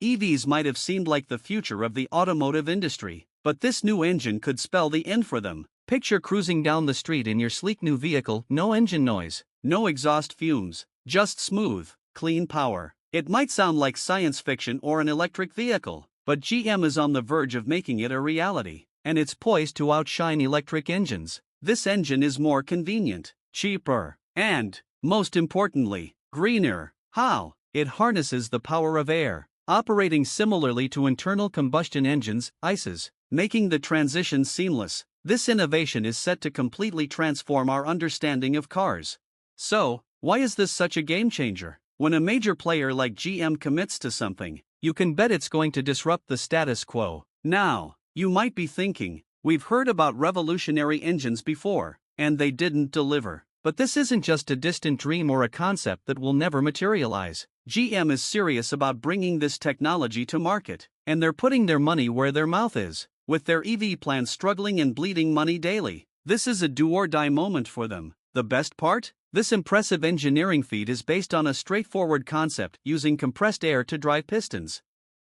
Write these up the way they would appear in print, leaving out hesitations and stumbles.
EVs might have seemed like the future of the automotive industry, but this new engine could spell the end for them. Picture cruising down the street in your sleek new vehicle, no engine noise, no exhaust fumes, just smooth, clean power. It might sound like science fiction or an electric vehicle, but GM is on the verge of making it a reality, and it's poised to outshine electric engines. This engine is more convenient, cheaper, and, most importantly, greener. How? It harnesses the power of air, operating similarly to internal combustion engines, ICEs, making the transition seamless. This innovation is set to completely transform our understanding of cars. So, why is this such a game changer? When a major player like GM commits to something, you can bet it's going to disrupt the status quo. Now, you might be thinking, we've heard about revolutionary engines before, and they didn't deliver. But this isn't just a distant dream or a concept that will never materialize. GM is serious about bringing this technology to market, and they're putting their money where their mouth is. With their EV plants struggling and bleeding money daily, this is a do-or-die moment for them. The best part? This impressive engineering feat is based on a straightforward concept using compressed air to drive pistons.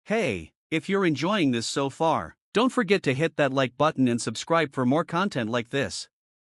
Hey, if you're enjoying this so far, don't forget to hit that like button and subscribe for more content like this.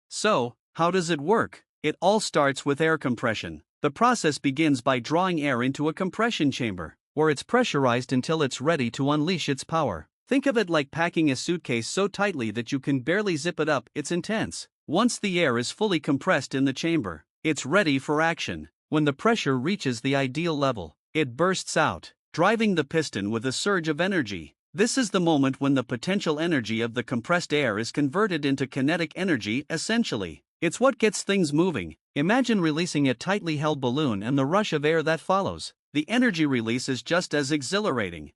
So, how does it work? It all starts with air compression. The process begins by drawing air into a compression chamber, where it's pressurized until it's ready to unleash its power. Think of it like packing a suitcase so tightly that you can barely zip it up. It's intense. Once the air is fully compressed in the chamber, it's ready for action. When the pressure reaches the ideal level, it bursts out, driving the piston with a surge of energy. This is the moment when the potential energy of the compressed air is converted into kinetic energy, essentially. It's what gets things moving. Imagine releasing a tightly held balloon and the rush of air that follows. The energy release is just as exhilarating.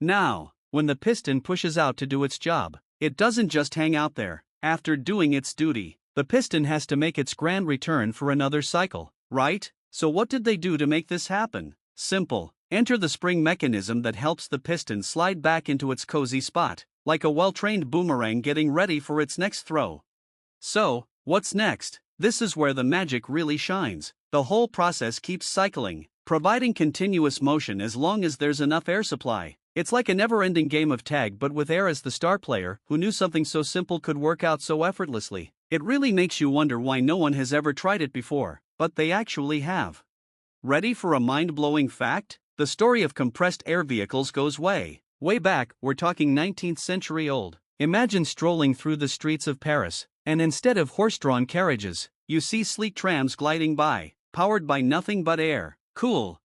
Now, when the piston pushes out to do its job, it doesn't just hang out there. After doing its duty, the piston has to make its grand return for another cycle, right? So what did they do to make this happen? Simple. Enter the spring mechanism that helps the piston slide back into its cozy spot, like a well-trained boomerang getting ready for its next throw. So, what's next? This is where the magic really shines. The whole process keeps cycling, providing continuous motion as long as there's enough air supply. It's like a never-ending game of tag but with air as the star player. Who knew something so simple could work out so effortlessly? It really makes you wonder why no one has ever tried it before, but they actually have. Ready for a mind-blowing fact? The story of compressed air vehicles goes way back. We're talking 19th century old. Imagine strolling through the streets of Paris, and instead of horse-drawn carriages, you see sleek trams gliding by, powered by nothing but air. Cool.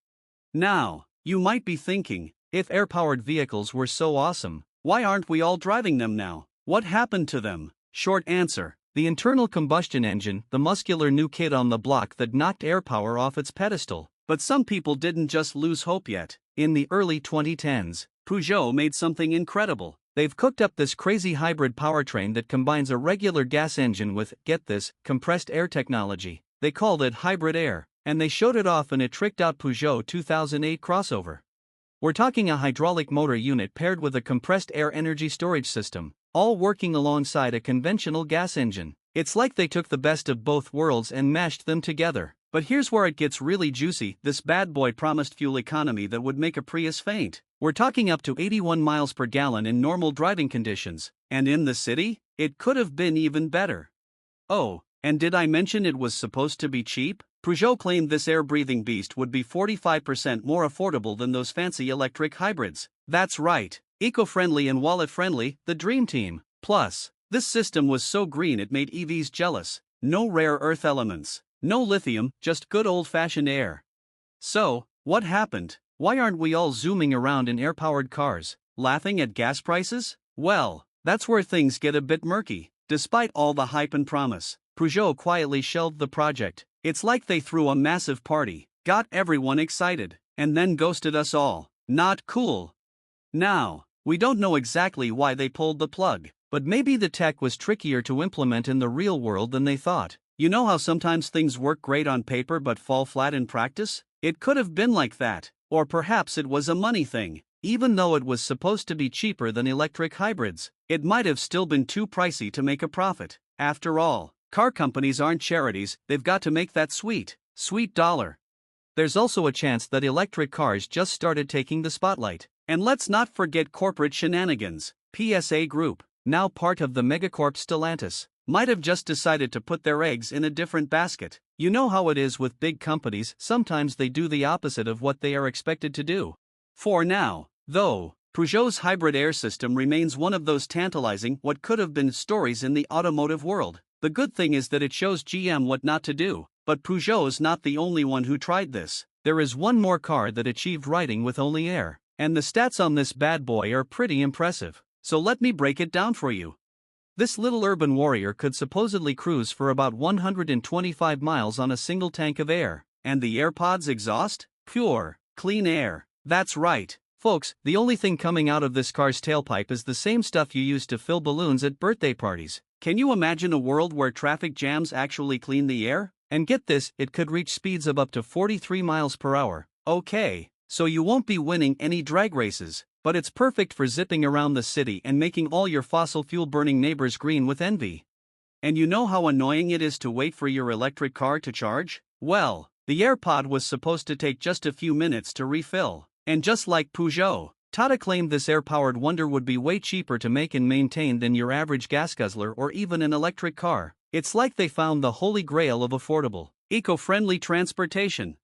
Now, you might be thinking, if air-powered vehicles were so awesome, why aren't we all driving them now? What happened to them? Short answer. The internal combustion engine, the muscular new kid on the block that knocked air power off its pedestal. But some people didn't just lose hope yet. In the early 2010s, Peugeot made something incredible. They've cooked up this crazy hybrid powertrain that combines a regular gas engine with, get this, compressed air technology. They called it hybrid air, and they showed it off in a tricked-out Peugeot 2008 crossover. We're talking a hydraulic motor unit paired with a compressed air energy storage system, all working alongside a conventional gas engine. It's like they took the best of both worlds and mashed them together. But here's where it gets really juicy. This bad boy promised fuel economy that would make a Prius faint. We're talking up to 81 miles per gallon in normal driving conditions. And in the city, it could have been even better. Oh, and did I mention it was supposed to be cheap? Peugeot claimed this air-breathing beast would be 45% more affordable than those fancy electric hybrids. That's right, eco-friendly and wallet-friendly, the dream team. Plus, this system was so green it made EVs jealous. No rare earth elements, no lithium, just good old-fashioned air. So, what happened? Why aren't we all zooming around in air-powered cars, laughing at gas prices? Well, that's where things get a bit murky. Despite all the hype and promise, Peugeot quietly shelved the project. It's like they threw a massive party, got everyone excited, and then ghosted us all. Not cool. Now, we don't know exactly why they pulled the plug, but maybe the tech was trickier to implement in the real world than they thought. You know how sometimes things work great on paper but fall flat in practice? It could have been like that, or perhaps it was a money thing. Even though it was supposed to be cheaper than electric hybrids, it might have still been too pricey to make a profit. After all, car companies aren't charities, they've got to make that sweet dollar. There's also a chance that electric cars just started taking the spotlight. And let's not forget corporate shenanigans. PSA Group, now part of the megacorp Stellantis, might have just decided to put their eggs in a different basket. You know how it is with big companies, sometimes they do the opposite of what they are expected to do. For now, though, Peugeot's hybrid air system remains one of those tantalizing what could have been stories in the automotive world. The good thing is that it shows GM what not to do, but Peugeot's not the only one who tried this. There is one more car that achieved riding with only air, and the stats on this bad boy are pretty impressive. So let me break it down for you. This little urban warrior could supposedly cruise for about 125 miles on a single tank of air. And the AirPods exhaust? Pure, clean air. That's right, folks, the only thing coming out of this car's tailpipe is the same stuff you use to fill balloons at birthday parties. Can you imagine a world where traffic jams actually clean the air? And get this, it could reach speeds of up to 43 miles per hour. Okay, so you won't be winning any drag races, but it's perfect for zipping around the city and making all your fossil fuel burning neighbors green with envy. And you know how annoying it is to wait for your electric car to charge? Well, the AirPod was supposed to take just a few minutes to refill. And just like Peugeot, Tata claimed this air-powered wonder would be way cheaper to make and maintain than your average gas guzzler or even an electric car. It's like they found the holy grail of affordable, eco-friendly transportation.